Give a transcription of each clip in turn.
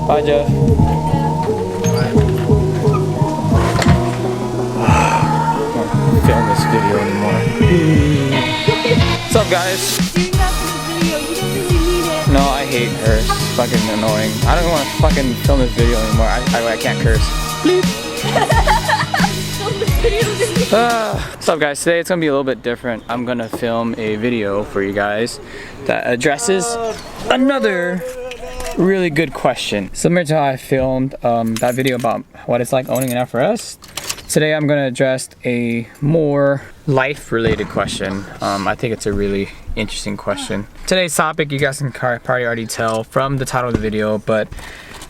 Bye, Jeff. Film this video anymore. What's up, guys? Doing that for the video, you don't really need it. No, I hate her. It's fucking annoying. I don't want to fucking film this video anymore. I can't curse. Film this video. What's up, guys? Today it's gonna be a little bit different. I'm gonna film a video for you guys that addresses another really good question. Similar to how I filmed that video about what it's like owning an FRS. Today I'm gonna address a more life-related question. I think it's a really interesting question. Today's topic, you guys can probably already tell from the title of the video, but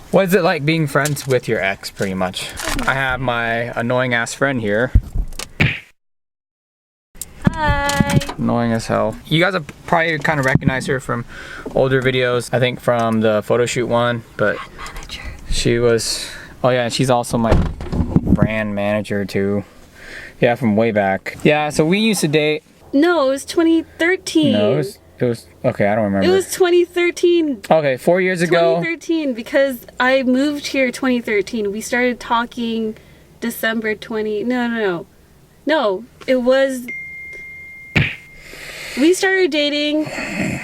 what is it like being friends with your ex, pretty much? I have my annoying ass friend here. Hi. Annoying as hell. You guys have probably kind of recognized her from older videos, I think from the photo shoot one, but she was, oh yeah, and she's also my brand manager too. Yeah, from way back. Yeah, so we used to date. No, it was 2013. No, it was okay, I don't remember. It was 2013. Okay, 4 years ago. 2013, because I moved here 2013. We started talking December 20. No, it was. We started dating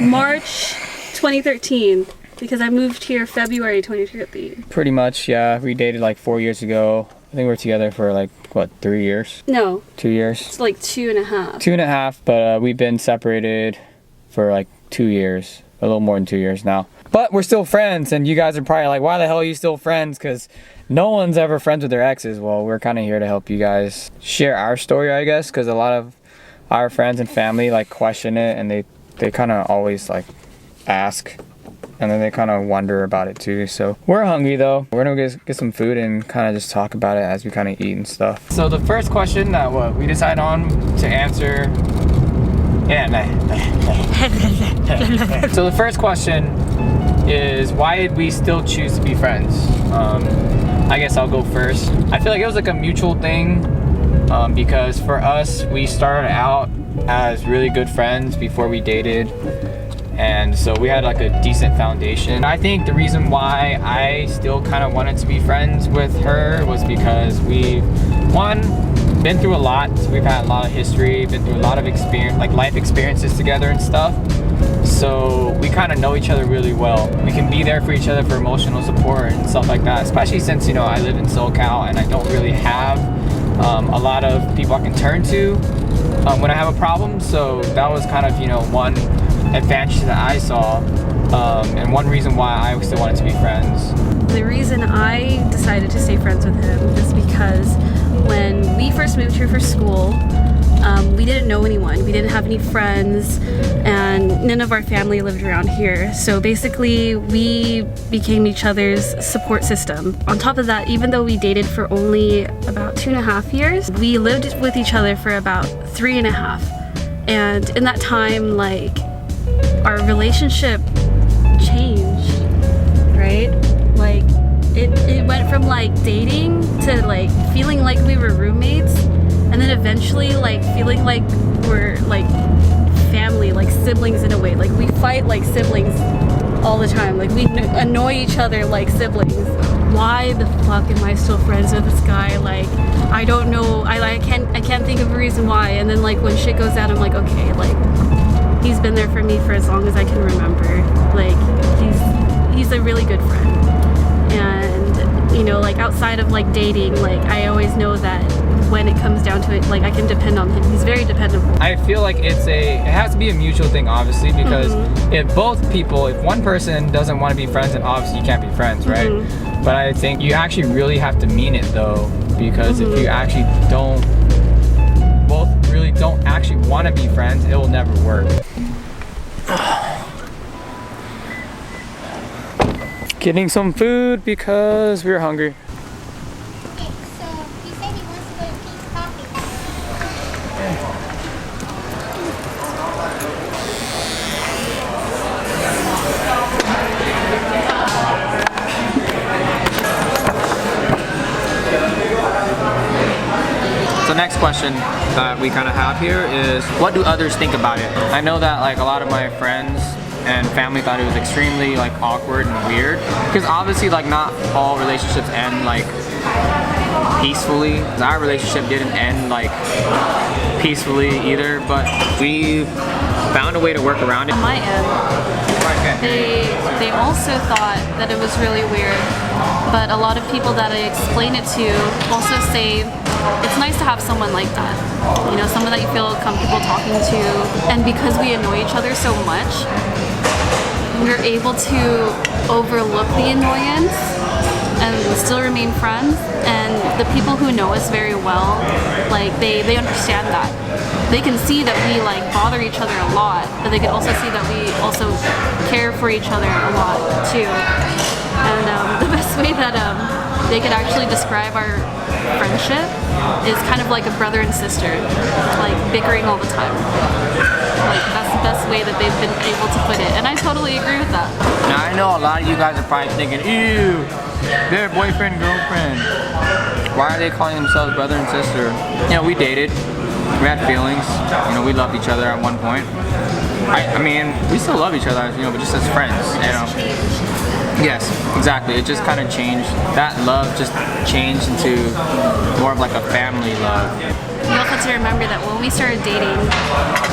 March 2013 because I moved here February 2013. Pretty much, yeah. We dated like 4 years ago. I think we were together for like, what, 3 years? No. 2 years? It's like 2.5. 2.5, but we've been separated for like 2 years. A little more than 2 years now. But we're still friends, and you guys are probably like, why the hell are you still friends? Because no one's ever friends with their exes. Well, we're kind of here to help you guys share our story, I guess, because a lot of our friends and family like question it, and they kind of always like ask, and then they kind of wonder about it too. So we're hungry though. We're gonna get some food and kind of just talk about it as we kind of eat and stuff. So the first question that we decided on to answer, so the first question is, why did we still choose to be friends? I guess I'll go first. I feel like it was like a mutual thing. Because for us, we started out as really good friends before we dated, and so we had like a decent foundation. I think the reason why I still kind of wanted to be friends with her was because we've, one, been through a lot. We've had a lot of history, been through a lot of experience, like life experiences together and stuff. So we kind of know each other really well. We can be there for each other for emotional support and stuff like that, especially since, you know, I live in SoCal and I don't really have a lot of people I can turn to when I have a problem. So that was kind of, you know, one advantage that I saw, and one reason why I still wanted to be friends. The reason I decided to stay friends with him is because when we first moved here for school, we didn't know anyone. We didn't have any friends, and none of our family lived around here. So basically, we became each other's support system. On top of that, even though we dated for only about 2.5 years, we lived with each other for about 3.5. And in that time, like, our relationship changed, right? Like, it went from like dating to like feeling like we were roommates, and then eventually like feeling like we're like family, like siblings in a way. Like we fight like siblings all the time. Like we annoy each other like siblings. Why the fuck am I still friends with this guy? Like I don't know. I can't think of a reason why. And then like when shit goes down, I'm like, okay, like he's been there for me for as long as I can remember. Like he's a really good friend. And you know, like outside of like dating, like I always know that when it comes down to it, like I can depend on him. He's very dependable. I feel like it has to be a mutual thing, obviously, because if one person doesn't want to be friends, then obviously you can't be friends, right? But I think you actually really have to mean it though, because if you actually both really don't actually want to be friends, it will never work. Getting some food because we're hungry. Okay, so he said he wants to go to Pete's Coffee. So next question that we kind of have here is, what do others think about it? I know that like a lot of my friends and family thought it was extremely like awkward and weird. Because obviously like not all relationships end like peacefully. Our relationship didn't end like peacefully either, but we found a way to work around it. On my end, they also thought that it was really weird, but a lot of people that I explain it to also say it's nice to have someone like that. You know, someone that you feel comfortable talking to. And because we annoy each other so much, we're able to overlook the annoyance and still remain friends. And the people who know us very well, like they understand that. They can see that we like bother each other a lot, but they can also see that we also care for each other a lot too. And the best way that they could actually describe our friendship is kind of like a brother and sister, like bickering all the time. Like that's the best way that they've been able to put it, and I totally agree with that. Now I know a lot of you guys are probably thinking, ew, they're boyfriend, girlfriend. Why are they calling themselves brother and sister? You know, we dated, we had feelings, you know, we loved each other at one point. I mean, we still love each other, you know, but just as friends, you know. Yes, exactly. It just kind of changed. That love just changed into more of like a family love. You also have to remember that when we started dating,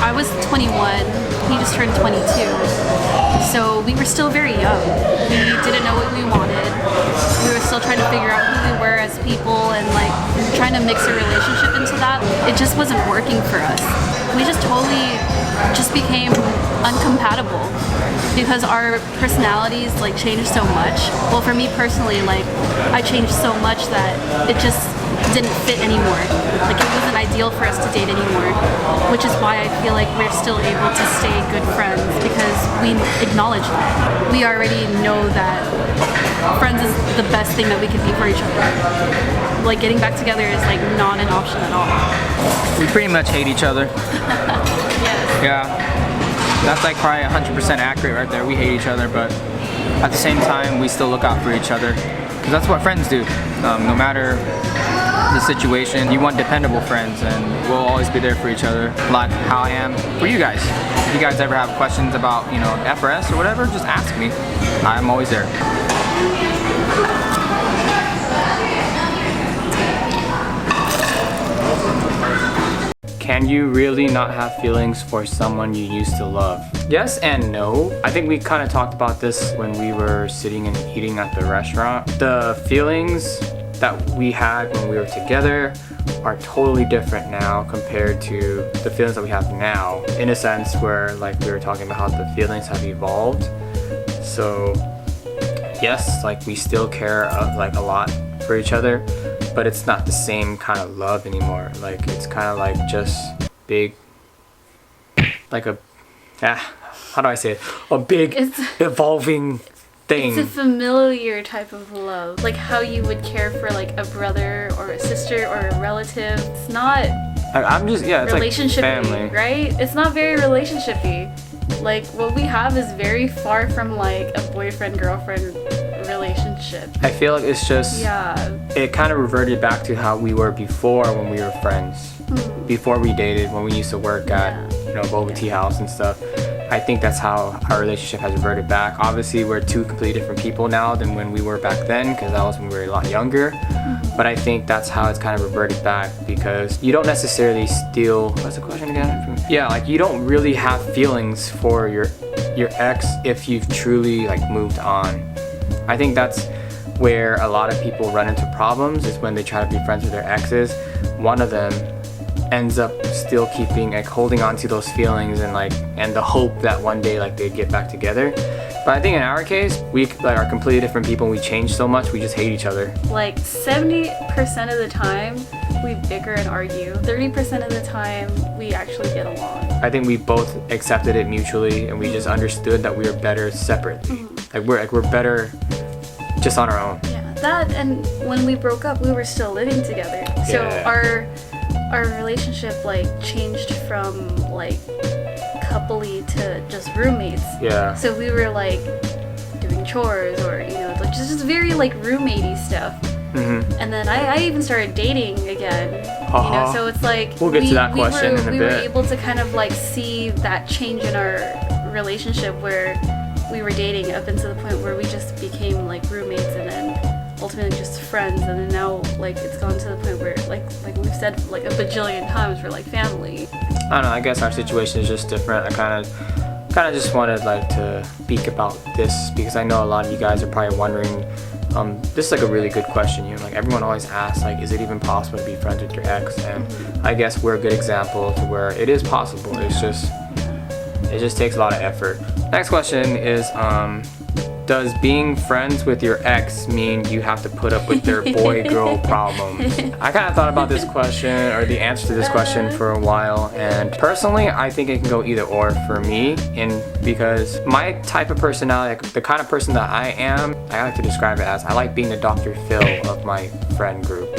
I was 21, he just turned 22. So we were still very young. We didn't know what we wanted. We were still trying to figure out who we were as people and like trying to mix a relationship into that. It just wasn't working for us. We just totally just became uncompatible because our personalities like changed so much. Well, for me personally, like I changed so much that it just didn't fit anymore. Like it wasn't ideal for us to date anymore, which is why I feel like we're still able to stay good friends because we acknowledge that. We already know that friends is the best thing that we could be for each other. Like getting back together is like not an option at all. We pretty much hate each other. Yes. Yeah, that's like probably 100% accurate right there. We hate each other, but at the same time, we still look out for each other. Because that's what friends do. No matter the situation, you want dependable friends, and we'll always be there for each other, like how I am for you guys. If you guys ever have questions about, you know, FRS or whatever, just ask me. I'm always there. Can you really not have feelings for someone you used to love? Yes and no. I think we kind of talked about this when we were sitting and eating at the restaurant. The feelings that we had when we were together are totally different now compared to the feelings that we have now, in a sense where like we were talking about how the feelings have evolved. So yes, like we still care like a lot for each other, but it's not the same kind of love anymore. Like it's kind of like just big, like a, how do I say it? A big evolving thing. It's a familiar type of love, like how you would care for like a brother or a sister or a relative. It's not I'm just, yeah, it's like relationship-y, family. right? It's not very relationship-y. Like what we have is very far from like a boyfriend-girlfriend relationship. I feel like it's just, it kind of reverted back to how we were before when we were friends. Before we dated, when we used to work at, you know, Boba Tea House and stuff. I think that's how our relationship has reverted back. Obviously, we're two completely different people now than when we were back then, because that was when we were a lot younger. But I think that's how it's kind of reverted back, because you don't necessarily still, what's the question again? Yeah, like you don't really have feelings for your ex if you've truly like moved on. I think that's where a lot of people run into problems, is when they try to be friends with their exes. One of them ends up still keeping, like, holding on to those feelings and the hope that one day like they'd get back together. But I think in our case, we like are completely different people, and we change so much, we just hate each other. Like 70% of the time we bicker and argue. 30% of the time we actually get along. I think we both accepted it mutually, and we just understood that we were better separately. Like we're better just on our own. Yeah, that, and when we broke up, we were still living together. So our relationship like changed from like coupley to just roommates. Yeah. So we were like doing chores, or you know, like just very like roommatey stuff. And then I even started dating again. You know, so it's like we'll get to that question in a bit. We were able to kind of like see that change in our relationship where we were dating up until the point where we just became like roommates and then ultimately just friends, and then now like it's gone to the point where like we've said like a bajillion times we're like family. I don't know, I guess our situation is just different. I kind of just wanted like to speak about this because I know a lot of you guys are probably wondering. This is like a really good question. You know, like everyone always asks, like, is it even possible to be friends with your ex? And I guess we're a good example to where it is possible. It just takes a lot of effort. Next question is, does being friends with your ex mean you have to put up with their boy-girl problems? I kind of thought about this question, or the answer to this question, for a while, and personally, I think it can go either or for me, because my type of personality, like, the kind of person that I am, I like to describe it as, I like being the Dr. Phil of my friend group.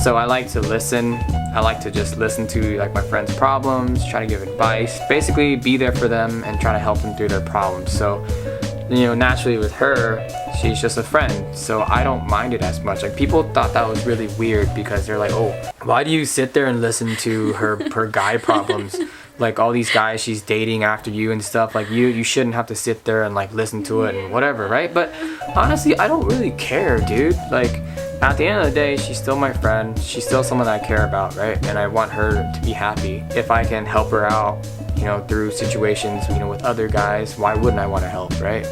So I like to listen. I like to just listen to like my friends' problems, try to give advice, basically be there for them and try to help them through their problems. So, you know, naturally with her, she's just a friend, so I don't mind it as much. Like, people thought that was really weird because they're like, oh, why do you sit there and listen to her guy problems? Like all these guys she's dating after you and stuff, like you shouldn't have to sit there and like listen to it and whatever, right? But honestly, I don't really care, dude. Like, at the end of the day, she's still my friend. She's still someone that I care about, right? And I want her to be happy. If I can help her out, you know, through situations, you know, with other guys, why wouldn't I want to help, right?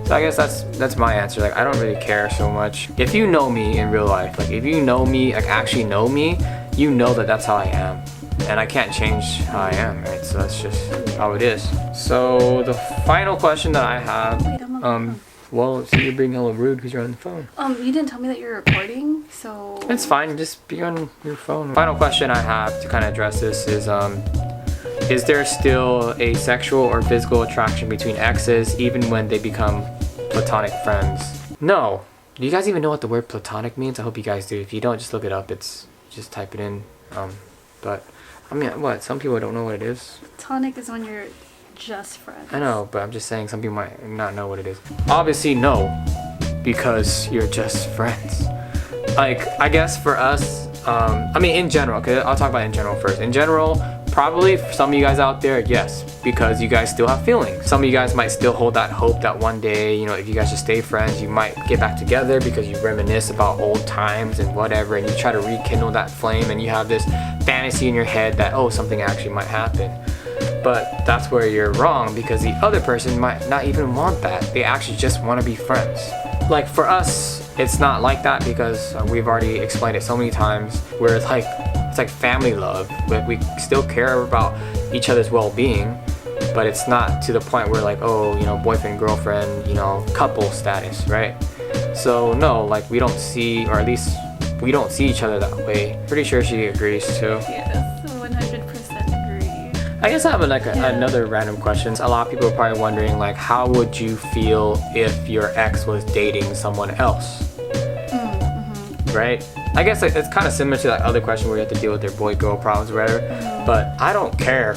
So I guess that's my answer. Like, I don't really care so much. If you know me in real life, like if you know me, like actually know me, you know that that's how I am. And I can't change how I am, right? So that's just how it is. So the final question that I have, well, see, you're being a little rude because you're on the phone. You didn't tell me that you're recording, so... It's fine, just be on your phone. Final question I have to kind of address this is there still a sexual or physical attraction between exes even when they become platonic friends? No. Do you guys even know what the word platonic means? I hope you guys do. If you don't, just look it up. Just type it in. But, I mean, what? Some people don't know what it is. Platonic is when you're just friends. I know, but I'm just saying some people might not know what it is. Obviously, no, because you're just friends. Like, I guess for us, I mean, in general, okay, I'll talk about in general first. In general, probably for some of you guys out there, yes, because you guys still have feelings. Some of you guys might still hold that hope that one day, you know, if you guys just stay friends, you might get back together because you reminisce about old times and whatever, and you try to rekindle that flame, and you have this fantasy in your head that, oh, something actually might happen. But that's where you're wrong, because the other person might not even want that. They actually just want to be friends. Like, for us, it's not like that because we've already explained it so many times, where it's like family love, but we still care about each other's well-being, but it's not to the point where like, oh, you know, boyfriend, girlfriend, you know, couple status, right? So no, like we don't see, or at least we don't see each other that way. Pretty sure she agrees too. Yes, 100% agree. I guess I have another random question. A lot of people are probably wondering, like, how would you feel if your ex was dating someone else? Right? I guess it's kind of similar to that other question where you have to deal with their boy-girl problems or whatever, but I don't care.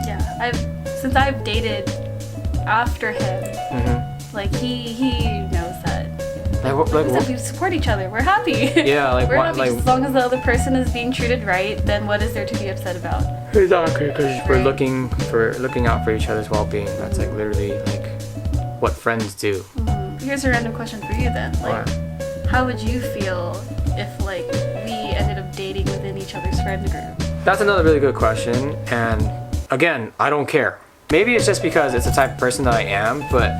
Yeah, since I've dated after him, like he knows that. Like, we support each other. We're happy. Yeah, like we're what? happy. Like, as long as the other person is being treated right, then what is there to be upset about? Exactly, because we're Right. looking out for each other's well-being. That's like literally like what friends do. Here's a random question for you then. Like, how would you feel if like we ended up dating within each other's friend group? That's another really good question, and again, I don't care. Maybe it's just because it's the type of person that I am, but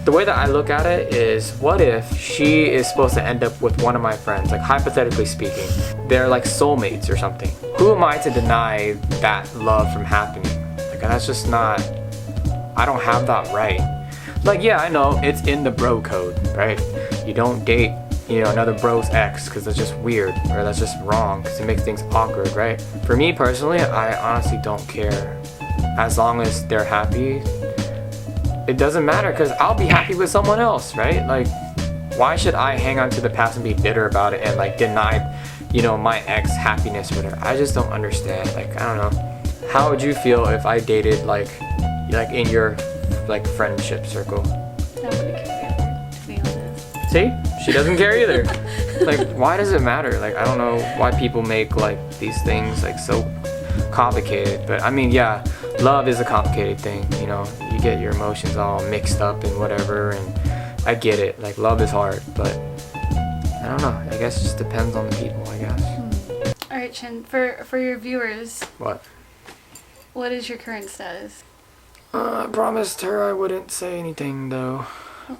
the way that I look at it is, what if she is supposed to end up with one of my friends, like hypothetically speaking, they're like soulmates or something. Who am I to deny that love from happening? Like, that's just not, I don't have that right. Like, yeah, I know it's in the bro code, right? You don't date, you know, another bro's ex because that's just weird, or that's just wrong because it makes things awkward, right? For me personally, I honestly don't care. As long as they're happy, it doesn't matter because I'll be happy with someone else, right? Like, why should I hang on to the past and be bitter about it and like deny, you know, my ex happiness or whatever? I just don't understand. Like, I don't know. How would you feel if I dated like in your like friendship circle? I wouldn't care either, to be honest. See? She doesn't care either. Like, why does it matter? Like, I don't know why people make like these things like so. complicated. But I mean, yeah, love is a complicated thing. You know, you get your emotions all mixed up and whatever, and I get it. Like, love is hard, but I don't know. I guess it just depends on the people, I guess. All right, Chin. For your viewers, what is your current status? I promised her I wouldn't say anything though,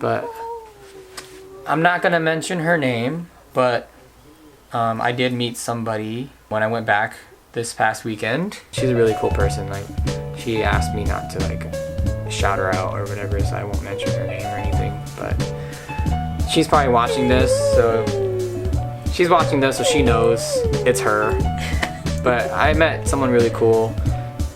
but I'm not gonna mention her name, but I did meet somebody when I went back this past weekend. She's a really cool person. Like, she asked me not to like shout her out or whatever, so I won't mention her name or anything, but she's probably watching this, so she knows it's her. But I met someone really cool,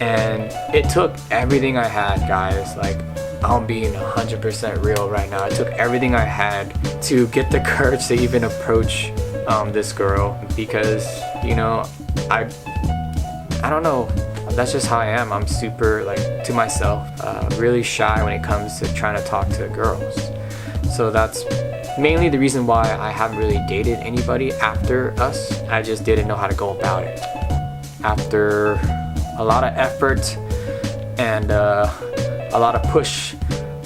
and it took everything I had, guys. Like, I'm being 100% real right now. It took everything I had to get the courage to even approach this girl, because, you know, I don't know. That's just how I am. I'm super, like, to myself, really shy when it comes to trying to talk to girls. So that's mainly the reason why I haven't really dated anybody after us. I just didn't know how to go about it. After a lot of effort and a lot of push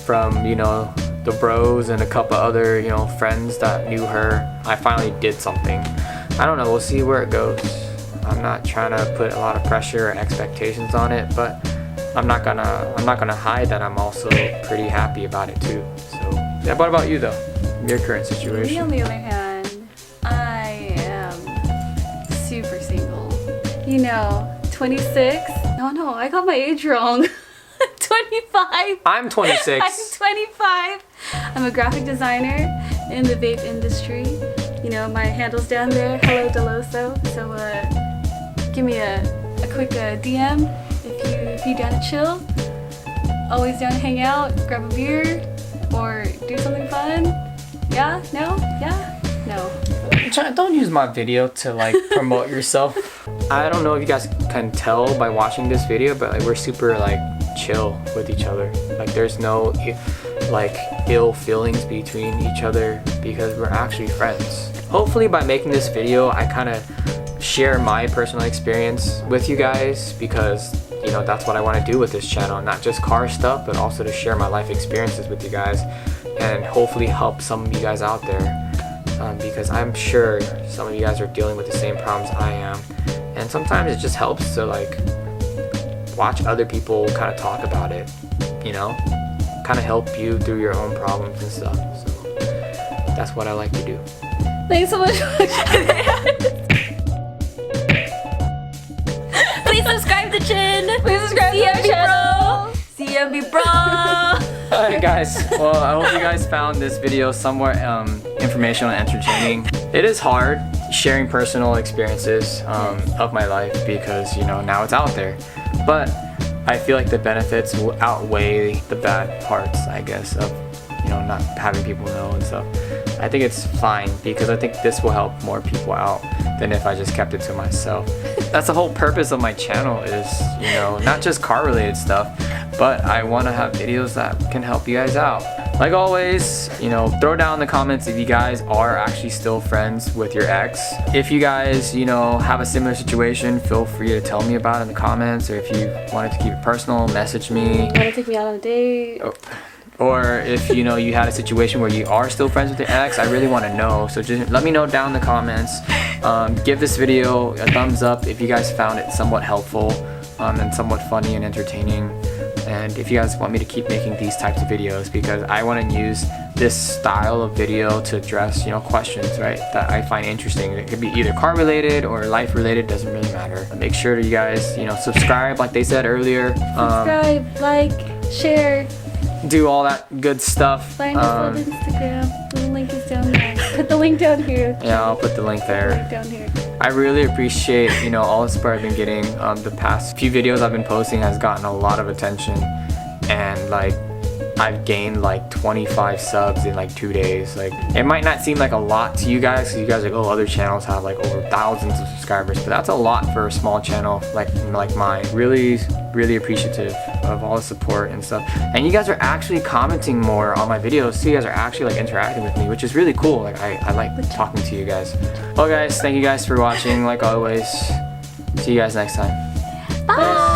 from, you know, the bros and a couple other, you know, friends that knew her, I finally did something. I don't know, we'll see where it goes. I'm not trying to put a lot of pressure or expectations on it, but I'm not gonna hide that I'm also pretty happy about it too. So yeah, what about you though? Your current situation? Me, on the other hand, I am super single. You know, 26. No, I got my age wrong. 25. I'm 26. I'm 25. I'm a graphic designer in the vape industry. You know, my handle's down there. Hello Deloso. So give me a quick DM if you down to chill. Always down to hang out, grab a beer, or do something fun. Yeah? No? Yeah? No. Don't use my video to like promote yourself. I don't know if you guys can tell by watching this video, but like, we're super like chill with each other. Like, there's no like ill feelings between each other because we're actually friends. Hopefully by making this video, I kind of share my personal experience with you guys, because you know, that's what I want to do with this channel, not just car stuff, but also to share my life experiences with you guys and hopefully help some of you guys out there, because I'm sure some of you guys are dealing with the same problems I am, and sometimes it just helps to like watch other people kind of talk about it, you know, kind of help you through your own problems and stuff. So that's what I like to do. Thanks so much. Please subscribe to Chin. Please subscribe to our channel. CMB Bro. Alright guys, well, I hope you guys found this video somewhat informational and entertaining. It is hard sharing personal experiences of my life, because you know, now it's out there, but I feel like the benefits will outweigh the bad parts, I guess, of, you know, not having people know and stuff. I think it's fine, because I think this will help more people out than if I just kept it to myself. That's the whole purpose of my channel, is, you know, not just car related stuff, but I want to have videos that can help you guys out. Like always, you know, throw down in the comments if you guys are actually still friends with your ex. If you guys, you know, have a similar situation, feel free to tell me about it in the comments, or if you wanted to keep it personal, message me. You wanna take me out on a date? Or if, you know, you had a situation where you are still friends with your ex, I really want to know. So just let me know down in the comments. Give this video a thumbs up if you guys found it somewhat helpful and somewhat funny and entertaining. And if you guys want me to keep making these types of videos, because I want to use this style of video to address, you know, questions, right, that I find interesting. It could be either car related or life related, doesn't really matter. Make sure that you guys, you know, subscribe like they said earlier. Subscribe, like, share. Do all that good stuff. Find us on Instagram. The link is down there. Put the link down here. Yeah, I'll put the link there. Link down here. I really appreciate, you know, all the support I've been getting. The past few videos I've been posting has gotten a lot of attention, and like I've gained like 25 subs in like 2 days. Like, it might not seem like a lot to you guys, because you guys are like, oh, other channels have like over thousands of subscribers, but that's a lot for a small channel like mine. Really appreciative of all the support and stuff. And you guys are actually commenting more on my videos, so you guys are actually like interacting with me, which is really cool. Like, I like talking to you guys. Well guys, thank you guys for watching. Like always, see you guys next time. Bye.